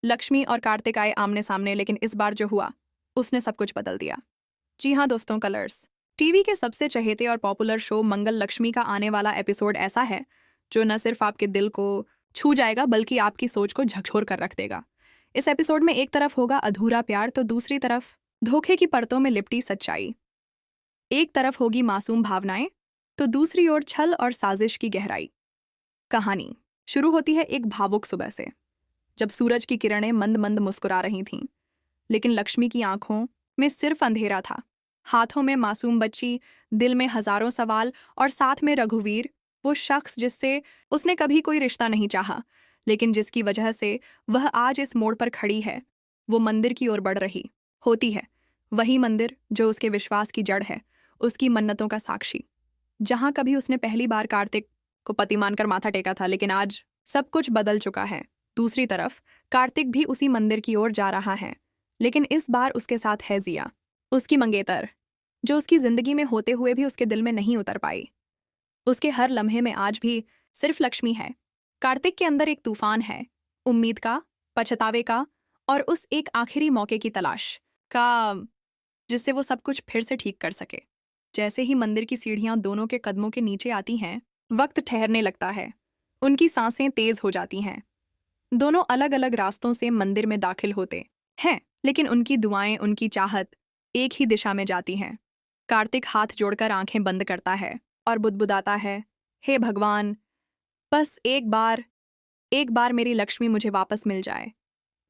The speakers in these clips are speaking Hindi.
लक्ष्मी और कार्तिक आए आमने सामने, लेकिन इस बार जो हुआ उसने सब कुछ बदल दिया। जी हाँ दोस्तों, कलर्स टीवी के सबसे चहेते और पॉपुलर शो मंगल लक्ष्मी का आने वाला एपिसोड ऐसा है जो न सिर्फ आपके दिल को छू जाएगा बल्कि आपकी सोच को झकझोर कर रख देगा। इस एपिसोड में एक तरफ होगा अधूरा प्यार तो दूसरी तरफ धोखे की परतों में लिपटी सच्चाई। एक तरफ होगी मासूम भावनाएं तो दूसरी ओर छल और साजिश की गहराई। कहानी शुरू होती है एक भावुक सुबह से, जब सूरज की किरणें मंद मंद मुस्कुरा रही थीं, लेकिन लक्ष्मी की आंखों में सिर्फ अंधेरा था। हाथों में मासूम बच्ची, दिल में हजारों सवाल और साथ में रघुवीर, वो शख्स जिससे उसने कभी कोई रिश्ता नहीं चाहा, लेकिन जिसकी वजह से वह आज इस मोड़ पर खड़ी है। वो मंदिर की ओर बढ़ रही होती है, वही मंदिर जो उसके विश्वास की जड़ है, उसकी मन्नतों का साक्षी, जहां कभी उसने पहली बार कार्तिक को पति मानकर माथा टेका था, लेकिन आज सब कुछ बदल चुका है। दूसरी तरफ कार्तिक भी उसी मंदिर की ओर जा रहा है, लेकिन इस बार उसके साथ है जिया, उसकी मंगेतर, जो उसकी जिंदगी में होते हुए भी उसके दिल में नहीं उतर पाई। उसके हर लम्हे में आज भी सिर्फ लक्ष्मी है। कार्तिक के अंदर एक तूफान है, उम्मीद का, पछतावे का और उस एक आखिरी मौके की तलाश का, जिससे वो सब कुछ फिर से ठीक कर सके। जैसे ही मंदिर की सीढ़ियां दोनों के कदमों के नीचे आती हैं, वक्त ठहरने लगता है। उनकी सांसें तेज हो जाती हैं। दोनों अलग अलग रास्तों से मंदिर में दाखिल होते हैं, लेकिन उनकी दुआएं, उनकी चाहत एक ही दिशा में जाती हैं। कार्तिक हाथ जोड़कर आंखें बंद करता है और बुदबुदाता है, हे भगवान, बस एक बार मेरी लक्ष्मी मुझे वापस मिल जाए,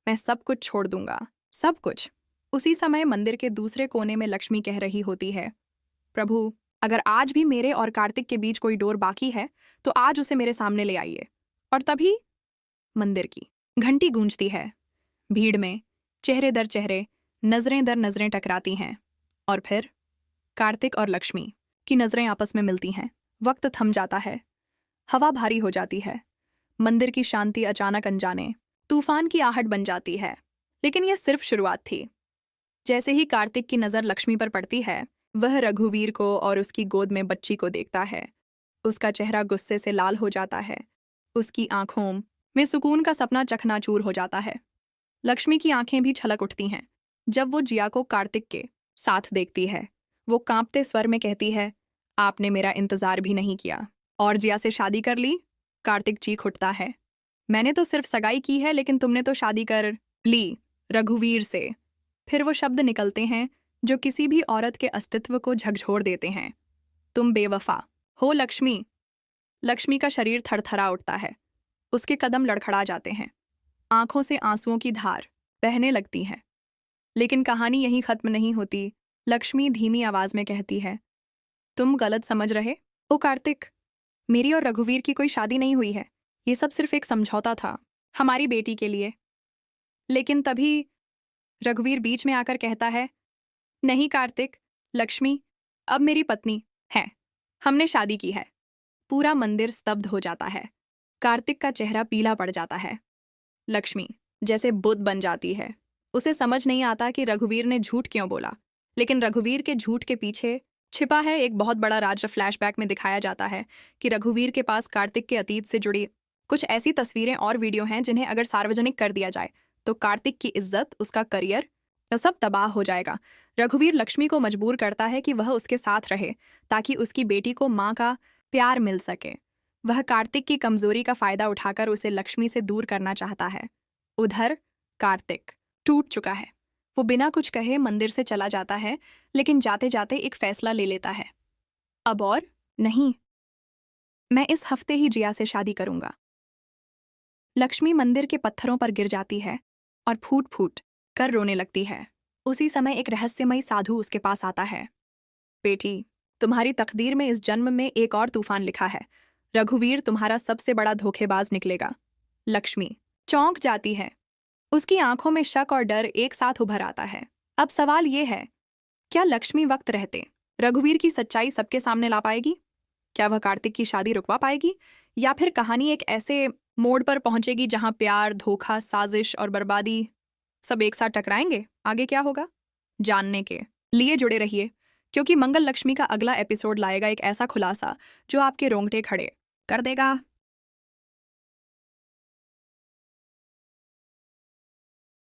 मैं सब कुछ छोड़ दूंगा, सब कुछ। उसी समय मंदिर के दूसरे कोने में लक्ष्मी कह रही होती है, प्रभु, अगर आज भी मेरे और कार्तिक के बीच कोई डोर बाकी है तो आज उसे मेरे सामने ले आइए। और तभी मंदिर की घंटी गूंजती है। भीड़ में चेहरे दर चेहरे, नजरें दर नजरें टकराती हैं, और फिर कार्तिक और लक्ष्मी की नजरें आपस में मिलती हैं। वक्त थम जाता है, हवा भारी हो जाती है, मंदिर की शांति अचानक अनजाने तूफान की आहट बन जाती है। लेकिन यह सिर्फ शुरुआत थी। जैसे ही कार्तिक की नजर लक्ष्मी पर पड़ती है, वह रघुवीर को और उसकी गोद में बच्ची को देखता है। उसका चेहरा गुस्से से लाल हो जाता है, उसकी आंखों में सुकून का सपना चकनाचूर हो जाता है। लक्ष्मी की आंखें भी छलक उठती हैं जब वो जिया को कार्तिक के साथ देखती है। वो कांपते स्वर में कहती है, आपने मेरा इंतजार भी नहीं किया और जिया से शादी कर ली। कार्तिक चीख उठता है, मैंने तो सिर्फ सगाई की है, लेकिन तुमने तो शादी कर ली रघुवीर से। फिर वो शब्द निकलते हैं जो किसी भी औरत के अस्तित्व को झकझोर देते हैं, तुम बेवफा हो लक्ष्मी। लक्ष्मी का शरीर थरथरा उठता है, उसके कदम लड़खड़ा जाते हैं, आंखों से आंसुओं की धार बहने लगती है। लेकिन कहानी यहीं खत्म नहीं होती। लक्ष्मी धीमी आवाज में कहती है, तुम गलत समझ रहे हो कार्तिक, मेरी और रघुवीर की कोई शादी नहीं हुई है, ये सब सिर्फ एक समझौता था हमारी बेटी के लिए। लेकिन तभी रघुवीर बीच में आकर कहता है, नहीं कार्तिक, लक्ष्मी अब मेरी पत्नी है, हमने शादी की है। पूरा मंदिर स्तब्ध हो जाता है। कार्तिक का चेहरा पीला पड़ जाता है। लक्ष्मी जैसे बुद्ध बन जाती है। उसे समझ नहीं आता कि रघुवीर ने झूठ क्यों बोला, लेकिन रघुवीर के झूठ के पीछे छिपा है एक बहुत बड़ा राज। फ्लैशबैक में दिखाया जाता है कि रघुवीर के पास कार्तिक के अतीत से जुड़ी कुछ ऐसी तस्वीरें और वीडियो हैं जिन्हें अगर सार्वजनिक कर दिया जाए तो कार्तिक की इज्जत, उसका करियर, तो सब तबाह हो जाएगा। रघुवीर लक्ष्मी को मजबूर करता है कि वह उसके साथ रहे ताकि उसकी बेटी को माँ का प्यार मिल सके। वह कार्तिक की कमजोरी का फायदा उठाकर उसे लक्ष्मी से दूर करना चाहता है। उधर कार्तिक टूट चुका है। वो बिना कुछ कहे मंदिर से चला जाता है, लेकिन जाते जाते एक फैसला ले लेता है, अब और नहीं, मैं इस हफ्ते ही जिया से शादी करूंगा। लक्ष्मी मंदिर के पत्थरों पर गिर जाती है और फूट फूट कर रोने लगती है। उसी समय एक रहस्यमयी साधु उसके पास आता है, बेटी, तुम्हारी तकदीर में इस जन्म में एक और तूफान लिखा है। रघुवीर तुम्हारा सबसे बड़ा धोखेबाज निकलेगा। लक्ष्मी चौंक जाती है, उसकी आंखों में शक और डर एक साथ उभर आता है। अब सवाल ये है, क्या लक्ष्मी वक्त रहते रघुवीर की सच्चाई सबके सामने ला पाएगी? क्या वह कार्तिक की शादी रुकवा पाएगी, या फिर कहानी एक ऐसे मोड़ पर पहुंचेगी जहां प्यार, धोखा, साजिश और बर्बादी सब एक साथ टकराएंगे? आगे क्या होगा जानने के लिए जुड़े रहिए, क्योंकि मंगल लक्ष्मी का अगला एपिसोड लाएगा एक ऐसा खुलासा जो आपके रोंगटे खड़े कर देगा।